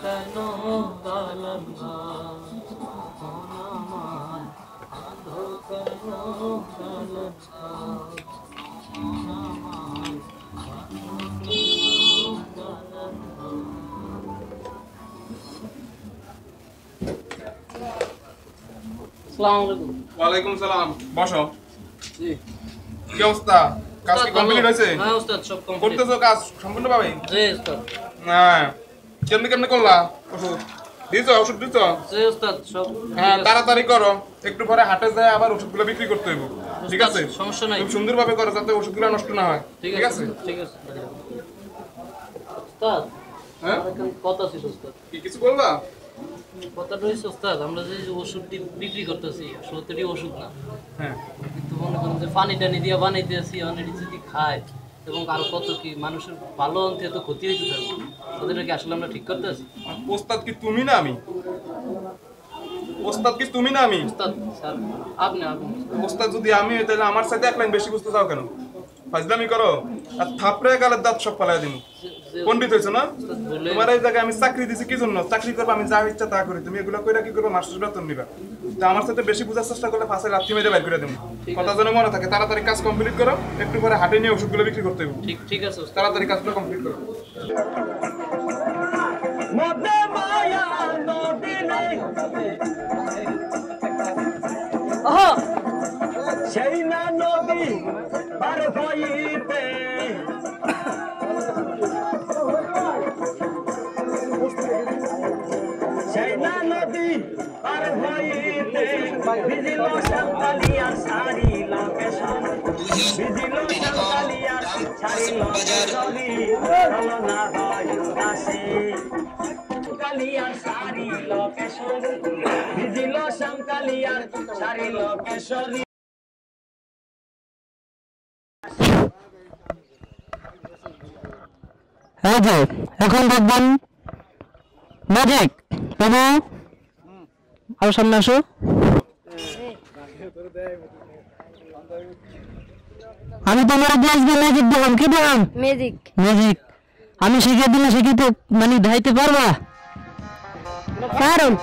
কেন গালাম আমার আধো কেন গালাম ওয়ালাইকুম সালাম। বসো। জি। কি অবস্থা? কাজ কি কমপ্লিট হয়েছে? হ্যাঁ ওস্তাদ, সব কমপ্লিট। করতেছো কাজ সম্পূর্ণভাবে? জি ওস্তাদ। হ্যাঁ। কেমনে করলা? ওষুধ দিছো? জি ওস্তাদ, সব। হ্যাঁ, তাড়াতাড়ি করো। একটু পরে হাটে যায় আবার ওষুধগুলো বিক্রি করতে হবে। ঠিক আছে? সমস্যা নাই। খুব সুন্দরভাবে করো যাতে ওষুধগুলো নষ্ট না হয়। ঠিক আছে? ঠিক আছে। ওস্তাদ, হ্যাঁ? কথা ছিল ওস্তাদ। কি কিছু বলবা? কথাটা হইছে ওস্তাদ, আমরা যে ওষুধটি বিক্রি করতেছি আসলে এটি ওষুধ না। হ্যাঁ। কিন্তু মনে করেন যে পানি টানি দিয়ে বানাইতেছি, অনেক যদি খায় এবং আরো কত কি মানুষের ভালো অন্তে তো ক্ষতি হইতে থাকবে, ওদেরকে আসলে আমরা ঠিক করতে আছি। ওস্তাদ কি তুমি না আমি? ওস্তাদ কি তুমি না আমি? ওস্তাদ স্যার, আপনি ওস্তাদ যদি আমি হই তাহলে আমার সাথে এক লাইন বেশি বুঝতে চাও কেন? ফাজলামি করো আর থাপড়ে গালের দাঁত সব ফালাই দিন। পণ্ডিত হয়েছো না? তোমার এই জায়গায় আমি চাকরি দিছি কি জন্য? চাকরি করবো, আমি যা ইচ্ছা তা করি। তুমি এগুলো কইরা কি করবো? মাস্টার বেতন নিবা। তো আমার সাথে বেশি বোঝার চেষ্টা করলে ফাঁসে লাথি মেরে বাইর করে দেবো। কথা যেন মনে থাকে। তাড়াতাড়ি কাজ কমপ্লিট করো। একটু পরে হাটে নিয়ে ওষুধগুলো বিক্রি করতে হবে। ঠিক আছে। তাড়াতাড়ি কাজগুলো কমপ্লিট করো। সেই না নদী পার হইতে সেই না নদী পার হইতে ভিজিল সাঁওতালিয়ার শাড়ি লোকেশন, ভিজিল সাঁওতালিয়ার শাড়ি লোকেশনি হলো না হয় উদাসী। কালিয়ার শাড়ি লোকেশন, ভিজিল সাঁওতালিয়ার শাড়ি লোকেশনি। এই যে এখন দেখবেন ম্যাজিক। তবু আরো সামনে আসো। আমি তোমার আজকে ম্যাজিক দিলাম। কি দিলাম? ম্যাজিক। আমি শিখিয়ে দিলে শিখিতে মানে দেখাইতে পারবা? পারুন।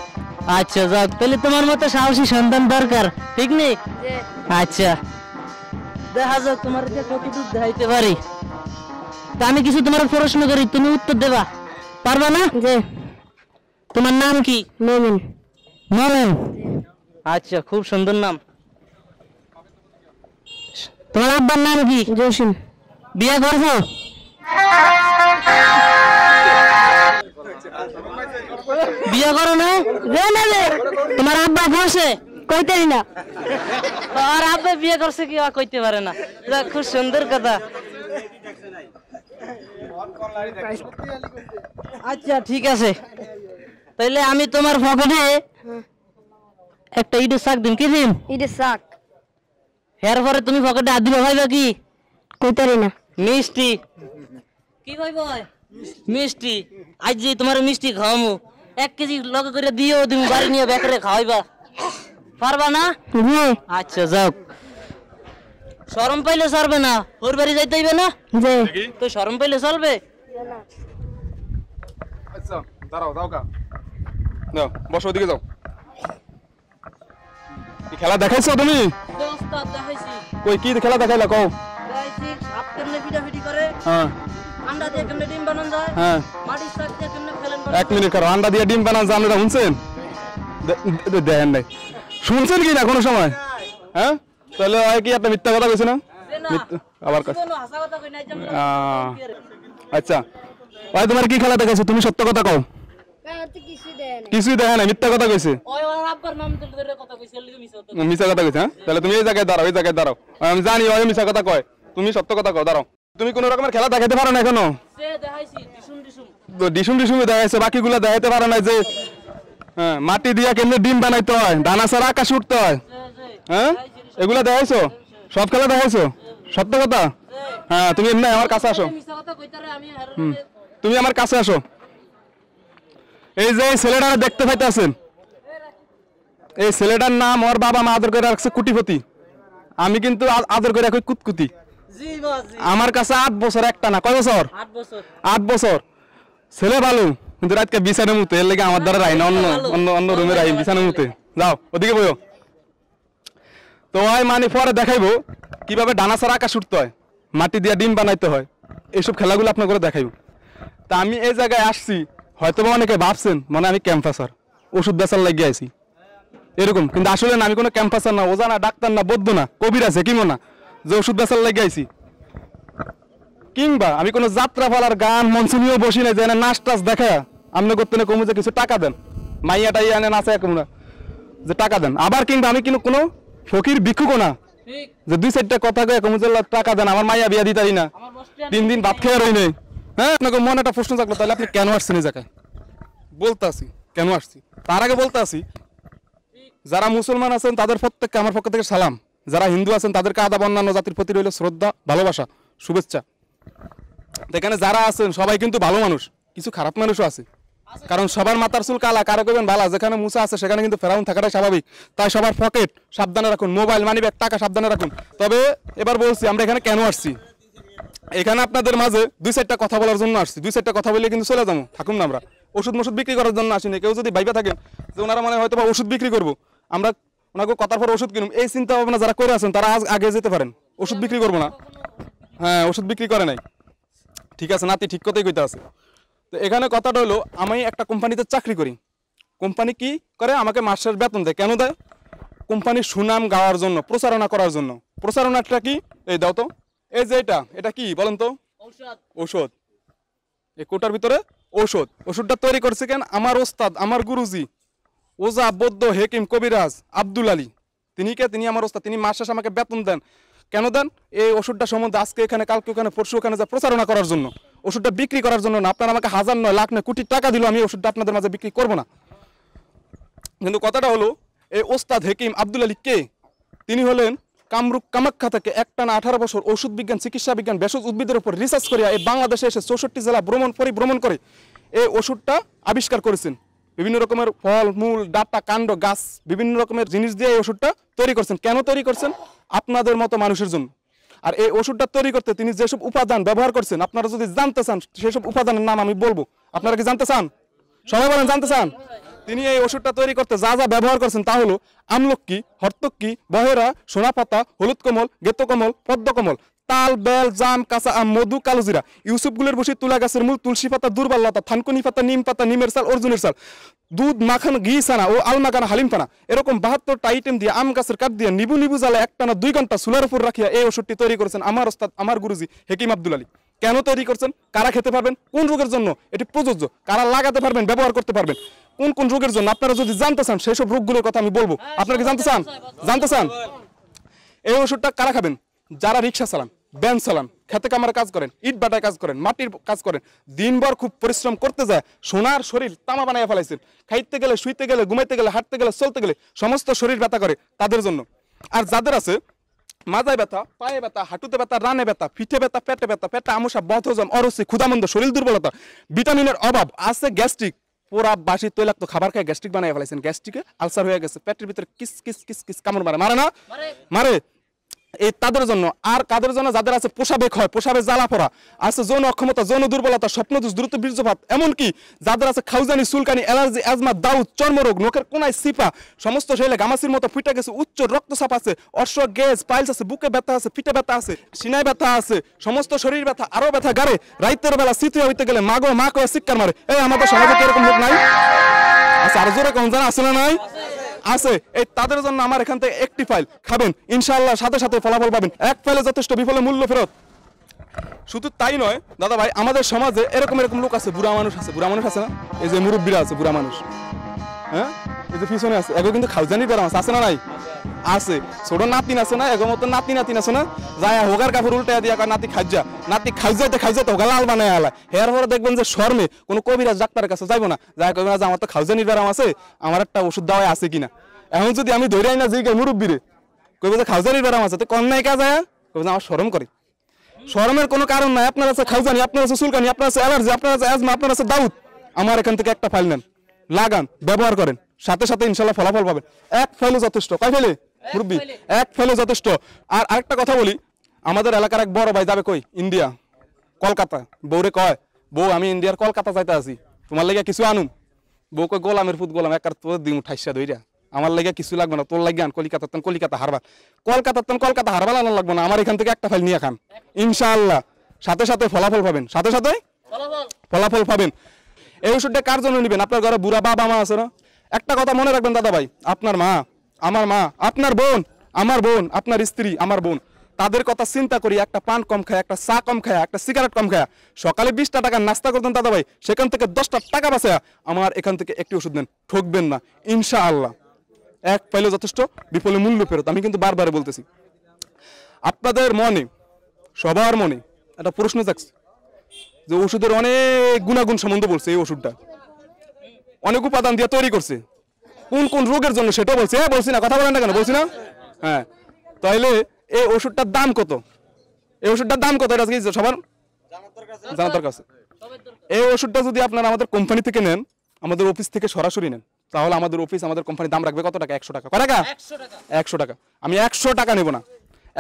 আচ্ছা যাক, তাহলে তোমার মতো সাহসী সন্তান দরকার, ঠিক নেই? আচ্ছা দেখা যাক তোমার যে কতটুকু দেখাইতে পারি। তা আমি কিছু তোমার প্রশ্ন করি, তুমি উত্তর দেবা, পারবা না? তোমার নাম কি? মোমিন। মোমিন, আচ্ছা খুব সুন্দর নাম। তোমার আব্বার নাম কি? জসিম। বিয়ে করছো? বিয়ে করো না? তোমার আব্বা করছে? কইতেই না। আর আব্বা বিয়ে করছে কি কইতে পারে না? খুব সুন্দর কথা। আচ্ছা ঠিক আছে, তাইলে আমি তোমার পকেটে একটা ইটের শাক দিন। কি দিন? ইটের শাক। এর পরে তুমি পকেটে হাত দিলে ভাইবা কি? কইতারি না। মিষ্টি। কি কইব? মিষ্টি। আজ যে তোমার মিষ্টি খাওয়ামু, 1 কেজি লগে করে দিও, তুমি বাড়ি নিয়ে বেকরে খাওয়াইবা, পারবা না? আচ্ছা যাও। শরম পাইলে চলবে না, ওর বাড়ি যাইতে হইবে না? তো শরম পাইলে চলবে? আচ্ছা দাঁড়াও, যাও কা যাও, বসো, ওদিকে যাও। কি খেলা দেখাইছো তুমি? ওস্তাদ দেখাইছি। কই কি খেলা দেখাইলা কও? দেখাইছি সাপ কেমনে পিটাপিটি করে, হ্যাঁ, আন্ডা দিয়ে কেমনে ডিম বানানো যায়, হ্যাঁ, মাটির শাক দিয়ে কেমনে ফেলেন। 1 মিনিট করো। আন্ডা দিয়ে ডিম বানান জানেন? শুনছেন? দেখেন নাই, শুনছেন কি না কোনো সময়? হ্যাঁ, তাহলে হয় কি আপনি মিথ্যা কথা কইছেন না? আবার কোনো হাসা কথা কই নাই। আচ্ছা ভাই, তোমার কি খেলা দেখাইছে? তুমি সত্য কথা কও। কিছুই দেখে না, মিথ্যা কথা কইছে। মিথ্যা কথা কইছে? হ্যাঁ, তাহলে তুমি এই জায়গায় দাঁড়াও, এই জায়গায় দাঁড়াও। আমি জানি ওই মিথ্যা কথা কয়, তুমি সত্য কথা কও। দাঁড়াও। তুমি কোন রকমের খেলা দেখাইতে পারো না এখনো? ডিসুম ডিসুম দেখাইছে, বাকিগুলো দেখাইতে পারো না। যে হ্যাঁ, মাটি দিয়া কেমনে ডিম বানাইতে হয়, দানা ছাড়া আকাশ উঠতে হয়, হ্যাঁ, এগুলা দেখাইছো? সব খেলা দেখাইছো? সত্য কথা? হ্যাঁ, তুমি এমনি আমার কাছে আসো। তুমি আমার কাছে আসো। এই যে ছেলেটা দেখতে পাইতেছেন, এই ছেলেটার নাম ওর বাবা মা আদর করে রাখছে কুটিপতি। আমি কিন্তু আদর করে রাখি কুতকুতি। আমার কাছে 8 বছর একটা না। কয় বছর? 8 বছর। 8 বছর। ছেলে ভালো, কিন্তু রাতকে বিছানা মুতে এর লাগে আমার দ্বারা রাই না, অন্য অন্য অন্য রুমে রাই বিছানা মুতে। যাও ওদিকে বইও। তো ওই মানে পরে দেখাইবো কিভাবে ডানা ছাড়া আকাশ উঠতে হয়, মাটি দিয়ে ডিম বানাইতে হয়, এইসব খেলাগুলো আপনার করে দেখাইবো। তা আমি এই জায়গায় আসছি, হয়তো বা অনেকে ভাবছেন মানে আমি ক্যাম্পাসার, ওষুধ বেচার লাগিয়ে আইছি এরকম, কিন্তু আসলে না, আমি কোনো ক্যাম্পাসার না, ওজা না, ডাক্তার না, বৈদ্য না, কবির আছে কিমো না যে ওষুধ বেচার লাগিয়ে আইছি। কিংবা আমি কোনো যাত্রা ফালার গান মঞ্চ নিয়েও বসি না যে এনে নাচ টাচ দেখা আপনি করতে না কমু যে কিছু টাকা দেন, মাইয়া টাইয়া এনে নাচে কমু না যে টাকা দেন। আবার কিংবা আমি কিন্তু কোনো ফকির ভিক্ষুকও না যে 2-4টা কথা কয়ে কমু যে টাকা দেন, আমার মাইয়া বিয়া দিতারি না, 3 দিন ভাত খেয়ে রই নেই। হ্যাঁ, আপনাকে মনে একটা প্রশ্ন থাকলো, তাহলে আপনি কেন আসছেন এই জায়গায়? বলতে আসি কেন আসছি। তার আগে বলতে আসি, যারা মুসলমান আছেন তাদের প্রত্যেককে আমার পক্ষ থেকে সালাম, যারা হিন্দু আছেন তাদেরকে আদাব, অন্যান্য জাতির প্রতি রইল শ্রদ্ধা, ভালোবাসা, শুভেচ্ছা। এখানে যারা আছেন সবাই কিন্তু ভালো মানুষ, কিছু খারাপ মানুষও আছে, কারণ সবার মাথার চুল কালা, কারো কেবেন বালা। যেখানে মুসা আছে সেখানে কিন্তু ফেরাউন থাকাটাই স্বাভাবিক। তাই সবার পকেট সাবধানে রাখুন, মোবাইল, মানি ব্যাগ, টাকা সাবধানে রাখুন। তবে এবার বলছি আমরা এখানে কেন আসছি। এখানে আপনাদের মাঝে 2-4টা কথা বলার জন্য আসছি। 2-4টা কথা বলে কিন্তু চলে যাবো, থাকুন না। আমরা ওষুধ মষুধ বিক্রি করার জন্য আসিনি। কেউ যদি ভাইবা থাকেন যে ওনারা মানে হয়তো বা ওষুধ বিক্রি করবো, আমরা ওনাকে কথার পর ওষুধ কিনুম, এই চিন্তা ভাবনা যারা করে আছেন তারা আগে যেতে পারেন। ওষুধ বিক্রি করবো না, হ্যাঁ ওষুধ বিক্রি করে নাই, ঠিক আছে নাতি, ঠিক কথাই কইতে আছে। তো এখানে কথাটা হলো, আমি একটা কোম্পানিতে চাকরি করি। কোম্পানি কি করে, আমাকে মাসের বেতন দেয়। কেন দেয়? কোম্পানির সুনাম গাওয়ার জন্য, প্রচারণা করার জন্য। প্রচারণাটা কি? এই দাও তো, এই যে এটা কি বলেন তো? ঔষধ। এই কোটার ভিতরে ঔষধ। ওষুধটা তৈরি করছে কেন? আমার ওস্তাদ, আমার গুরুজি, ওজা, বৌদ্ধ, হেকিম, কবিরাজ আব্দুল আলী। তিনি আমার ওস্তাদ, তিনি মাস শেষে আমাকে বেতন দেন। কেন দেন? এই ওষুধটা সম্বন্ধে আজকে এখানে, কালকে ওখানে, পরশু ওখানে যা প্রচারণা করার জন্য, ওষুধটা বিক্রি করার জন্য না। আপনারা আমাকে 1000 নয়, লাখ নয়, কোটি টাকা দিল, আমি ওষুধটা আপনাদের মাঝে বিক্রি করবো না। কিন্তু কথাটা হলো, এই ওস্তাদ হেকিম আব্দুল আলী কে? তিনি হলেন কামরূপ কামাখ্যা থেকে একটানা 18 বছর ওষুধ বিজ্ঞান, চিকিৎসা বিজ্ঞান, ভেষজ উদ্ভিদের উপর রিসার্চ করিয়া এই বাংলাদেশে এসে 64 জেলা পরিভ্রমণ করে এই ওষুধটা আবিষ্কার করেছেন। বিভিন্ন রকমের ফল, মূল, ডাটা, কাণ্ড, গাছ, বিভিন্ন রকমের জিনিস দিয়ে এই ওষুধটা তৈরি করছেন। কেন তৈরি করছেন? আপনাদের মতো মানুষের জন্য। আর এই ওষুধটা তৈরি করতে তিনি যেসব উপাদান ব্যবহার করছেন, আপনারা যদি জানতে চান সেসব উপাদানের নাম আমি বলবো। আপনারা কি জানতে চান? সবাই বলেন জানতে চান? তিনি এই ওষুধটা তৈরি করতে যা যা ব্যবহার করছেন তা হলো আমলকি, হর্তকি, বহেরা, সোনাপাতা, হলুদ কমল, গেতকমল, পদ্মকমল, তাল, বেল, জাম, কাঁচা আম, মধু, কালোজিরা, ইউসুফগুলের বসি, তুলা গাছের মূল, তুলসী পাতা, দুর্বাল্লতা, থানকুনি পাতা, নিম পাতা, নিমের চাল, অর্জুনের চাল, দুধ, মাখন, ঘি, ছানা ও আলমাকানা, হালিমপানা, এরকম 72টা আইটেম দিয়ে, আম গাছের কাঠ দিয়ে নিবু জ্বালা একটানা 2 ঘন্টা চুলার উপর রাখিয়া এই ওষুধটি তৈরি করেছেন আমার ওস্তাদ, আমার গুরুজি হেকিম আব্দুল আলী। কেন তৈরি করছেন? কারা খেতে পারবেন? কোন রোগের জন্য এটি প্রযোজ্য? কারা লাগাতে পারবেন, ব্যবহার করতে পারবেন? কোন কোন রোগের জন্য? আপনারা যদি জানতে চান সেসব রোগগুলোর কথা আমি বলবো। আপনারা কি জানতে চান? জানতে চান? এই ওষুধটা কারা খাবেন? যারা রিক্সা চালান, ভ্যান চালান, খেতে কামার কাজ করেন, ইট বাটায় কাজ করেন, মাটির কাজ করেন, দিনভর খুব পরিশ্রম করতে যায়, সোনার শরীর তামা বানায় ফেলাইছেন, খাইতে গেলে, শুইতে গেলে, ঘুমাইতে গেলে, হাঁটতে গেলে, চলতে গেলে সমস্ত শরীর ব্যথা করে, তাদের জন্য। আর যাদের আছে মাজায় ব্যথা, পায়ে ব্যথা, হাঁটুতে ব্যথা, রানে ব্যথা, পিঠে ব্যথা, পেটে ব্যথা, পেটে আমসা, বদহজম, অরুচি, ক্ষুধামন্দ, শরীর দুর্বলতা, ভিটামিনের অভাব আছে, গ্যাস্ট্রিক, পোড়া বাসি তৈলাক্ত খাবার খায় গ্যাস্ট্রিক বানায় ফেলাইছেন, গ্যাস্ট্রিকে আলসার হয়ে গেছে, পেটের ভিতরে কিস কিস কিস কিস কামড় মারে, মারে না? মারে। এই তাদের জন্য। আর কাদের জন্য? যাদের আছে প্রসাবেক হয়, প্রসাবে জ্বালা পড়া আছে, যৌন অক্ষমতা, যৌন দুর্বলতা, স্বপ্নদোষ, দ্রুত বীর্যপাত, এমনকি যাদের আছে খাউজানি, চুলকানি, অ্যালার্জি, অ্যাজমা, দাউদ, চর্মরোগ, নখের কোনায় সিপা, সমস্ত শরীরে গামাসির মতো ফুটে গেছে, উচ্চ রক্তচাপ আছে, অশ্ব, গ্যাস, পাইলস আছে, বুকে ব্যথা আছে, পিঠে ব্যথা আছে, সিনায় ব্যথা আছে, সমস্ত শরীর ব্যথা, আরো ব্যথা গাড়ে, রাইতের বেলা শীতে হইতে গেলে মাগো মা কয়ে চিৎকার মারে। এই আমাদের সমাজে কি এরকম লোক নাই? আচ্ছা, আরো জোরে কোন জানা আছে না? নাই আছে। এই তাদের জন্য আমার এখান থেকে একটি ফাইল খাবেন, ইনশাআল্লাহ সাথে সাথে ফলাফল পাবেন। এক ফাইলে যথেষ্ট, বিফলে মূল্য ফেরত। শুধু তাই নয় দাদা ভাই, আমাদের সমাজে এরকম লোক আছে, বুড়া মানুষ আছে, বুড়া মানুষ আছে না? এই যে মুরব্বীরা আছে, বুড়া মানুষ, হ্যাঁ এই যে পিছনে আছে, এগুলো কিন্তু খাউজানি বেরাম আছে না? নাই আছে। ছোট নাতিন আছে না, এগো মতো নাতিন আছে না, যায় হোগার কাপড় উল্টে দিয়া কয় নাতি খাইজা, নাতি খাইজাইতে হোগা লাল বানায় আলা। হেয়ার পরে দেখবেন যে শর্মে কোনো কবিরাজ ডাক্তারের কাছে যাইবো না, যায় কইবে না যে আমার তো খাউজানির বেরাম আছে, আমার একটা ওষুধ দেওয়া আছে কিনা। এখন যদি আমি ধরে আই না যে মুরব্বীরে, কইবে যে খাউজানির বেরাম আছে, তো কন্যায় কাজ যায়, কইবে যে আমার শরম করে। শরমের কোনো কারণ নাই। আপনার আছে খাউজানি, আপনার আছে চুলকানি, আপনার আছে অ্যালার্জি, আপনার আছে অ্যাজমা, আপনার আছে দাউদ, আমার এখান থেকে একটা ফাইল নেন, লাগান, ব্যবহার করেন, সাথে সাথে ইনশাআল্লাহ ফলাফল পাবেন। এক ফাইলে যথেষ্ট। কয় ফাইলে মুরব্বী? এক ফাইলে যথেষ্ট। আর আরেকটা কথা বলি, আমাদের এলাকার এক বড় ভাই যাবে কই? ইন্ডিয়া, কলকাতা। বউরে কয়, বউ আমি ইন্ডিয়ার কলকাতা যাইতে আছি, তোমার লেগে কিছু আনুম বউকে গোলামের পুত গোলাম একার তোর দিন ঠাইসা দইরা আমার লেগে কিছু লাগবে না তোর লাগে আন কলিকাতা হারবার কলকাতা হারবার আনার লাগবে না আমার এখান থেকে একটা ফাইল নিয়ে খান ইনশাআল্লাহ সাথে সাথে ফলাফল পাবেন সাথে সাথে ফলাফল পাবেন এই ওষুধটা কার জন্য নেবেন আপনার ঘরে বুড়া বাবা মা আছে না একটা কথা মনে রাখবেন দাদা ভাই আপনার মা আমার মা আপনার বোন আমার বোন আপনার স্ত্রী আমার বোন তাদের কথা চিন্তা করি একটা পান কম খায় একটা চা কম খায় একটা সিগারেট কম খায় সকালে 20টা টাকা নাস্তা করতেন দাদা ভাই সেখান থেকে 10টা টাকা বাঁচা আমার এখান থেকে একটি ওষুধ নেন ঠকবেন না ইনশাআল্লাহ এক পাইলে যথেষ্ট বিফলে মূল্য ফেরত আমি কিন্তু বারবার বলতেছি আপনাদের মনে সবার মনে একটা প্রশ্ন জাগছে যে ওষুধের অনেক গুণাগুণ সম্বন্ধে বলছে এই ওষুধটা অনেক উপাদান দিয়ে তৈরি করছে কোন কোন রোগের জন্য সেটাও বলছে বলছি না কথা বলেন না কেন বলছি না হ্যাঁ তাহলে এই ওষুধটার দাম কত এই ওষুধটার দাম কত এটা কি সবার জানার দরকার আছে এই ওষুধটা যদি আপনারা আমাদের কোম্পানি থেকে নেন আমাদের অফিস থেকে সরাসরি নেন তাহলে আমাদের অফিস আমাদের কোম্পানি দাম রাখবে কত টাকা 100 টাকা কত টাকা 100 টাকা আমি 100 টাকা নেব না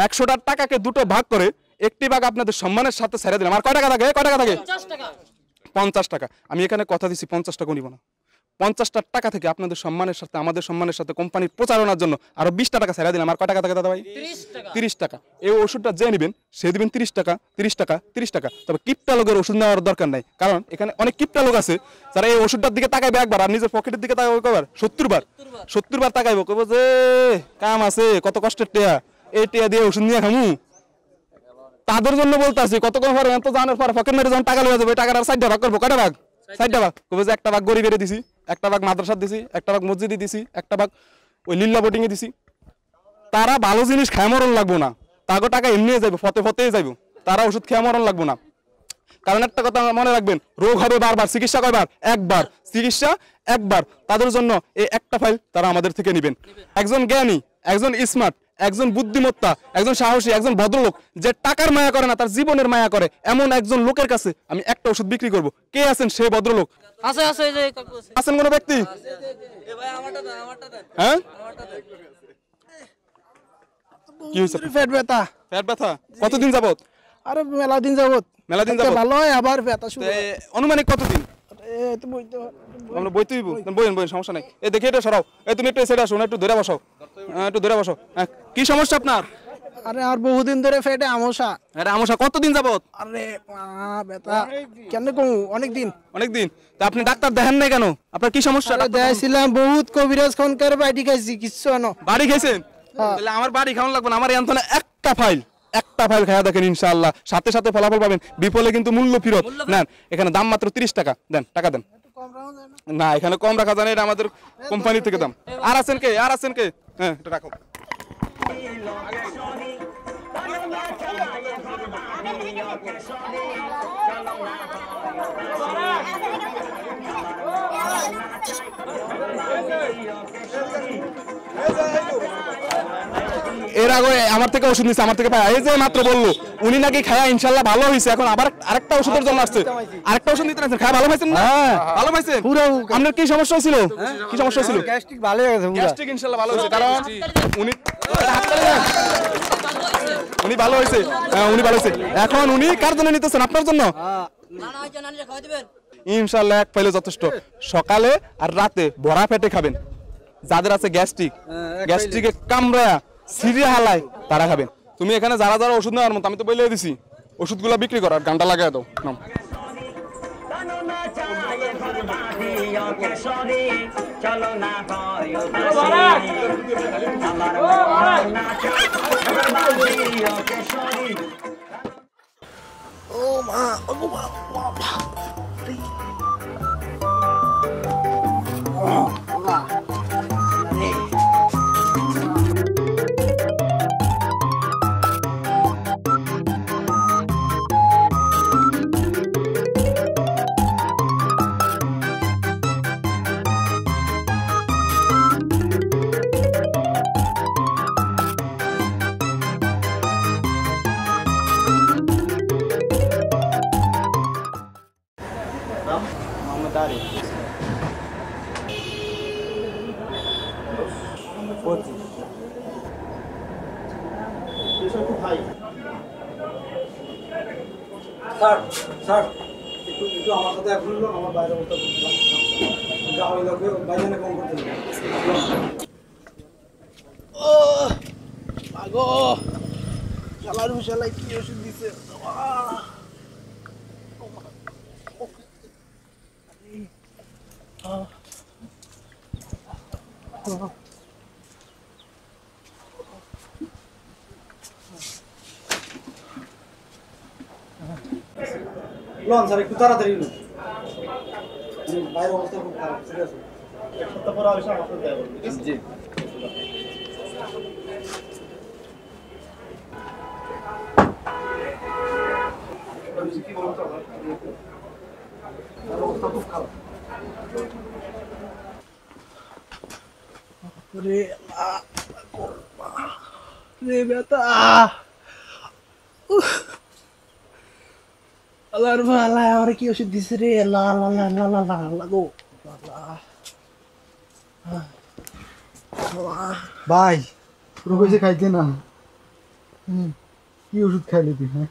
100 টাকাকে দুটো ভাগ করে একটি ভাগ আপনাদের সম্মানের সাথে ছেড়ে দিলাম আর কয় টাকা থাকে 50 টাকা আমি এখানে কথা দিছি 50 টাকা নিব না 50টা টাকা থেকে আপনাদের সম্মানের সাথে আমাদের সম্মানের সাথে কোম্পানির প্রচারণার জন্য আরো 20টা টাকা ছেড়ে দিলাম আর কয় টাকা থাকে দাদা ভাই 30 টাকা এই ওষুধটা যে নেবেন সে দিবেন 30 টাকা তবে কিপটা লোকের ওষুধ নেওয়ার দরকার নাই কারণ এখানে অনেক কিপটা লোক আছে যারা এই ওষুধটার দিকে তাকাইবে একবার আর নিজের পকেটের দিকে তাকাইবে কয়বার 70 বার তাকাইবে কইবো যে কাম আছে কত কষ্টের টিয়া এই টিয়া দিয়ে ওষুধ নিয়ে খামু তাদের জন্য বলতে আছি কত কম পারবেন তো জানার পর পকেট মেরে যখন টাকা লয়ে যাবে টাকার 60 ভাগ করবো কয়টা ভাগ 60 ভাগ কইবো যে একটা ভাগ গরিবের দিছি একটা ভাগ মাদ্রাসাত দিছি একটা ভাগ মসজিদে দিছি একটা ভাগ ওই লিল্লা বোটিং এ দিছি তারা ভালো জিনিস খায় মরণ লাগবো না তাগো টাকা এমনি যাবে ফতেই যাইবো তারা ওষুধ খেয়ে মরণ লাগবো না কারণ একটা কথা মনে রাখবেন রোগ হবে বারবার চিকিৎসা কয়বার একবার চিকিৎসা একবার তাদের জন্য এই একটা ফাইল তারা আমাদের থেকে নেবেন একজন জ্ঞানী একজন স্মার্ট একজন বুদ্ধিমত্তা একজন সাহসী একজন ভদ্রলোক যে টাকার মায়া করে না তার জীবনের মায়া করে এমন একজন লোকের কাছে আমি একটা ওষুধ বিক্রি করব কে আছেন সেই ভদ্রলোক আছে আছে এই যে কাকু আছে আছেন কোন ব্যক্তি এ ভাই আমারটা দেন হ্যাঁ আমারটা দেন কি হইছে পেট ব্যথা কতদিন যাবত আরে মেলা দিন যাবত ভালো হয় আবার ব্যথা শুরু অনুমানিক কতদিন এই তো বইতে আমরা বইতেই বইন সমস্যা নাই এই দেখে এটা সরাও এই তুমি একটু সেটা শোনো একটু ধরে বসো কি সমস্যা আপনার আরে আর বহুদিন ধরে পেটে আমসা এটা আমসা কতদিন যাবত আরে ব্যথা কেন কম অনেক দিন তা আপনি ডাক্তার দেখেন নাই কেন আপনার কি সমস্যা দেখাইছিলাম বহুত কবিরাজ খনকার বাড়ি খাইছি কিচ্ছু আনো বাড়ি খাইছেন তাহলে আমার বাড়ি খাওয়ান লাগবে না আমার এখানে একটা ফাইল খায়া দেখেন ইনশাআল্লাহ সাথে সাথে ফলাফল পাবেন বিফলে কিন্তু মূল্য ফেরত নেন এখানে দাম মাত্র 30 টাকা দেন টাকা দেন না এখানে কম রাখা যায় না এটা আমাদের কোম্পানি থেকে দাম আর আছেন কে হ্যাঁ এটা রাখো এর আগে আমার থেকে ওষুধ নিচ্ছে আমার থেকে পায় এই যে মাত্র বললো উনি নাকি খায়া ইনশাআল্লাহ ভালো হয়েছে এখন আবার আরেকটা ওষুধের জন্য আসছে আরেকটা ওষুধ নিতে আসছেন খায়া ভালো পাইছেন না ভালো পাইছেন পুরো আপনার কি সমস্যা ছিল গ্যাস্ট্রিক ভালো হয়ে গেছে গ্যাস্ট্রিক ইনশাআল্লাহ ভালো হয়েছে কারণ উনি ভালো হয়েছে এখন উনি কার জন্য নিতেছেন আপনার জন্য ইনশাআল্লাহ এক পাইলে যথেষ্ট সকালে আর রাতে ভরা পেটে খাবেন যাদের আছে গ্যাস্ট্রিকে কামড়ায়া সিরিয়া হালায় তারা খাবেন তুমি এখানে যারা যারা ওষুধ নেওয়ার মতো আমি তো বলে দিছি ওষুধগুলো বিক্রি করার গানটা লাগাই দাও নাম চলো না ও মা স্যার একটু আমার সাথে এখন হলো আমার বাইরে অবস্থা যা হয়ে লাগবে বাইরে কম করতে ও আগো শালার শালাই কি ওষুধ দিছে লন স্যার একটু তাড়াতাড়ি লন বাইরের অবস্থা খুব খারাপ সিরিয়াস এক সপ্তাহ পরে আসলে আমার সাথে দেখা করবেন ঠিক আছে জি কি বলুন তো আমার অবস্থা খুব খারাপ রে রে বেটা আল্লাহর ভালা আর কি ওষুধ দিছে রে লা লা লা লা লা লা লা গো ভাই পুরো কইছে খাইতে না কি ওষুধ খাইলি তুই হ্যাঁ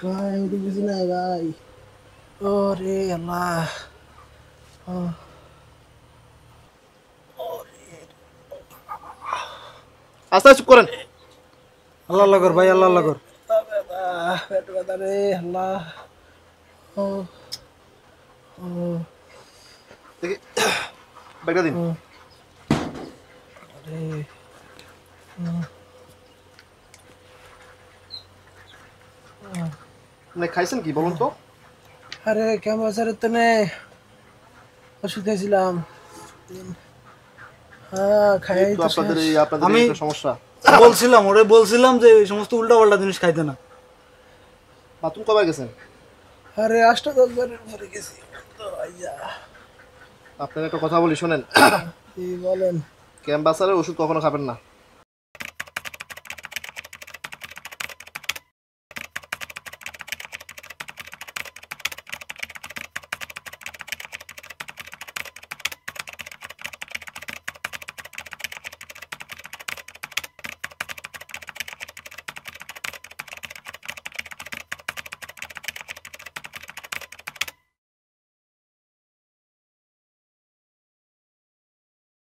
ভাই ওটা বুঝি না ভাই ও রে আল্লাহ আস্তে চুপ করেন আল্লাহ আল্লাহ কর ভাই আল্লাহ আল্লাহ কর পেট ব্যথা রে আল্লাহ ও ও দেখি ব্যাগটা দিন আরে মানে খাইছেন কি বলুন তো আরে কেমন আছে রে তনে ওষুধ খাইছিলাম হ্যাঁ খাই তো তো আপনাদের এই আপনাদের আমি এই তো সমস্যা বলছিলাম যে এই সমস্ত উল্টাপাল্টা জিনিস খাইতে না বাথরুম কবে গেছেন আরে 8-10 বারের পরে গেছি তো আইয়া আপনার একটা কথা বলি শোনেন কি বলেন ক্যাম্পাসারের ওষুধ কখনো খাবেন না